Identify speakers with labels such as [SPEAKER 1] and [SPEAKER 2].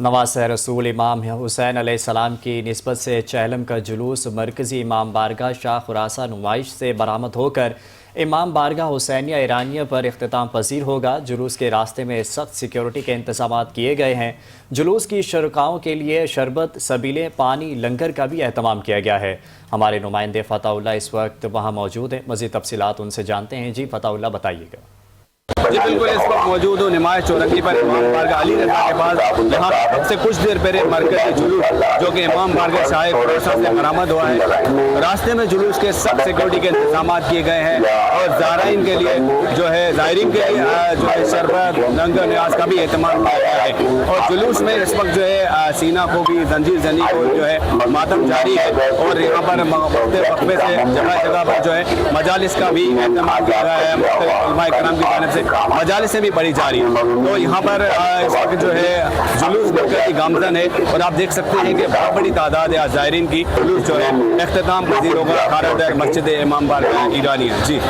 [SPEAKER 1] नवासे रसूल इमाम हुसैन अलैहिस्सलाम की निस्बत से चहलम का जुलूस मरकज़ी इमाम बारगाह शाह खुरासा नुमाइश से बरामद होकर इमाम बारगाह हुसैनिया ईरानिया पर इख्तिताम पसीर होगा। जुलूस के रास्ते में सख्त सिक्योरिटी के इंतजाम किए गए हैं। जुलूस की शरकाओं के लिए शरबत, सबीलें, पानी, लंगर का भी एहतमाम किया गया है। हमारे नुमाइंदे फ़ताउल्लाह इस वक्त वहाँ मौजूद हैं। मज़ीद तफसीलात उनसे जानते हैं। जी फ़ताउल्लाह, बताइएगा।
[SPEAKER 2] जी बिल्कुल, इस वक्त मौजूद हूँ नुमाइश चौरंगी पर इमाम बारगाह अली रज़ा के पास। यहाँ से कुछ देर पहले मरकज़ी जुलूस जो कि इमाम बारगाह शाह खुरासा से बरामद हुआ है, रास्ते में जुलूस के सख्त सिक्योरिटी के इंतजाम किए गए हैं और ज़ायरीन के लिए जो है जो है शरबत, लंगर, न्याज का भी एहतमाम किया गया है। और जुलूस में इस वक्त जो है सीना को भी जंजीर जनी को जो है मातम जारी है और यहाँ पर वक्फे से जगह जगह पर जो है मजालिस का भी एहतमाम किया गया है। मुख्तलिफ उलमा इकराम की जानिब से मजालिस से भी पढ़ी जा रही है। तो यहाँ पर इस वक्त जो है जुलूस की गामजन है और आप देख सकते हैं कि बहुत बड़ी तादाद है ज़ायरीन की। जुलूस जो है इख्तिताम पजीर होगा खारद मस्जिद इमाम बारगाह ईरानिया। जी।